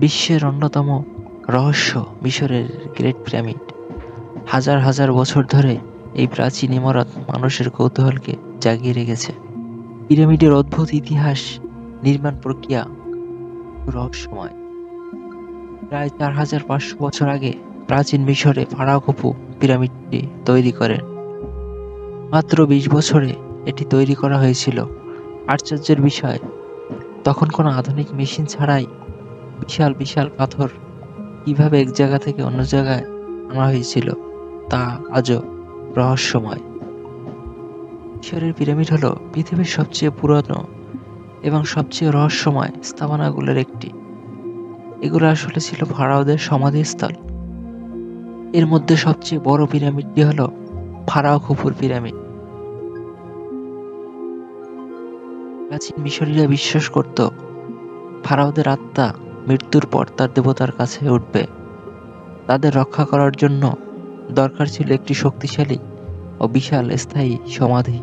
বিশ্বের অন্যতম রহস্য মিশরের গ্রেট পিরামিড। হাজার হাজার বছর ধরে এই প্রাচীন ইমারত মানুষের কৌতূহলকে জাগিয়ে রেখেছে। পিরামিডের অদ্ভুত ইতিহাস, নির্মাণ প্রক্রিয়া রহস্যময়। প্রায় ৪,৫০০ বছর আগে প্রাচীন মিশরে ফারাও খুফু পিরামিডটি তৈরি করেন। মাত্র ২০ বছরে এটি তৈরি করা হয়েছিল। আশ্চর্যের বিষয়, তখন কোনো আধুনিক মেশিন ছাড়াই বিশাল বিশাল পাথর কিভাবে এক জায়গা থেকে অন্য জায়গায় আনা হয়েছিল তা আজও রহস্যময়। মিশরের পিরামিড হলো পৃথিবীর সবচেয়ে পুরনো এবং সবচেয়ে রহস্যময় স্থাপনাগুলোর একটি। এগুলো আসলে ছিল ফারাওদের সমাধিস্থল। এর মধ্যে সবচেয়ে বড় পিরামিডটি হলো ফারাও খুফুর পিরামিড। প্রাচীন মিশরীয়রা বিশ্বাস করত ফারাওদের আত্মা মৃত্যুর পর তার দেবতার কাছে উঠবে। তাদের রক্ষা করার জন্য দরকার ছিল একটি শক্তিশালী ও বিশাল স্থায়ী সমাধি।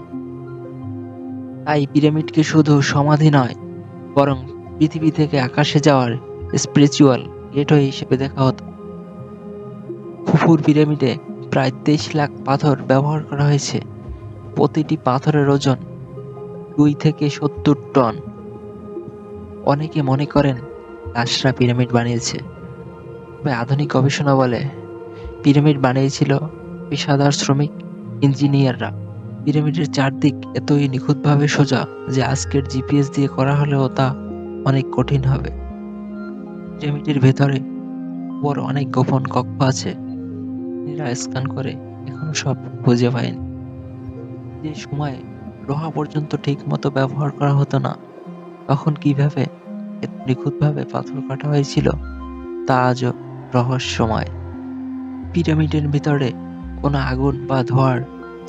তাই পিরামিডকে শুধু সমাধি নয়, বরং পৃথিবী থেকে আকাশে যাওয়ার স্পিরিচুয়াল গেটওয়ে হিসেবে দেখা হতো। খুফুর পিরামিডে প্রায় ২৩ লাখ পাথর ব্যবহার করা হয়েছে। প্রতিটি পাথরের ওজন ২ থেকে ৭০ টন। অনেকে মনে করেন দাসরা পিরামিড বানিয়েছে, তবে আধুনিক গবেষণা বলে পিরামিড বানিয়েছিল পেশাদার শ্রমিক, ইঞ্জিনিয়াররা। পিরামিডের চারদিক এতই নিখুঁতভাবে সোজা যে আজকের জিপিএস দিয়ে করা হলেও তা অনেক কঠিন হবে। পিরামিডের ভেতরে বড় অনেক গোপন কক্ষ আছে, এরা স্ক্যান করে এখনো সব খুঁজে পায়নি। যে সময়ে লোহা পর্যন্ত ঠিক মতো ব্যবহার করা হতো না, তখন কিভাবে এত নিখুঁতভাবে পাথর কাটা হয়েছিল তা আজও রহস্যময়। পিরামিডের ভিতরে কোনো আগুন বা ধোঁয়ার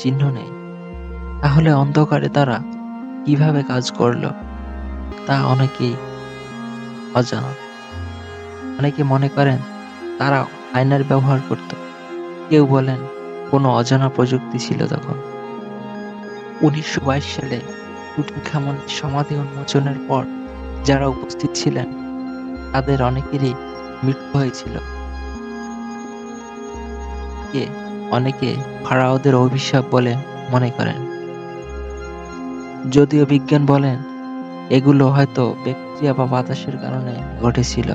চিহ্ন নেই। তাহলে অন্ধকারে তারা কিভাবে কাজ করলো তা অনেকেই অজানা। অনেকে মনে করেন তারা আয়নার ব্যবহার করত, কেউ বলেন কোনো অজানা প্রযুক্তি ছিল তখন। ১৯২২ সালে তুতানখামুনের সমাধি উন্মোচনের পর যারা উপস্থিত ছিলেন তাদের অনেকেরই মৃত্যু হয়েছিল। অনেকে ফারাওদের অভিশাপ বলে মনে করেন, যদিও বিজ্ঞান বলেন এগুলো হয়তো ব্যাকটেরিয়া বা বাতাসের কারণে ঘটেছিল।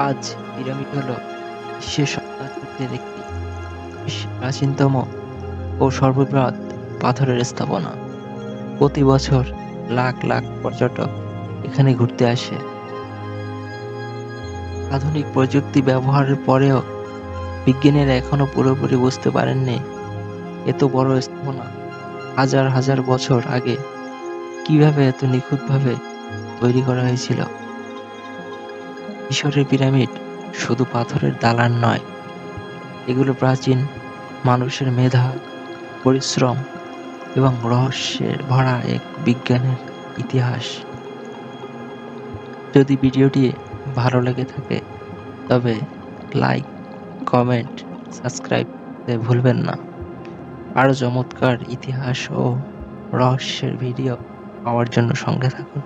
আজ পিরামিড হলো বিশ্বের সপ্তাহের একটি বিশ্বের প্রাচীনতম ও সর্ববৃহৎ পাথরের স্থাপনা। প্রতি বছর লাখ লাখ পর্যটক এখানে ঘুরতে আসে। আধুনিক প্রযুক্তি ব্যবহারের পরেও বিজ্ঞানীরা এখনো পুরোপুরি বুঝতে পারেননি এত বড় স্থাপনা হাজার হাজার বছর আগে কিভাবে এত নিখুঁতভাবে তৈরি করা হয়েছিল। মিশরের পিরামিড শুধু পাথরের দালান নয়, এগুলো প্রাচীন মানুষের মেধা, পরিশ্রম এবং রহস্যের ভরা এক বিজ্ঞানের ইতিহাস। যদি ভিডিওটি ভালো লেগে থাকে তবে লাইক, কমেন্ট, সাবস্ক্রাইব করতে ভুলবেন না। আরও চমৎকার ইতিহাস ও রহস্যের ভিডিও পাওয়ার জন্য সঙ্গে থাকুন।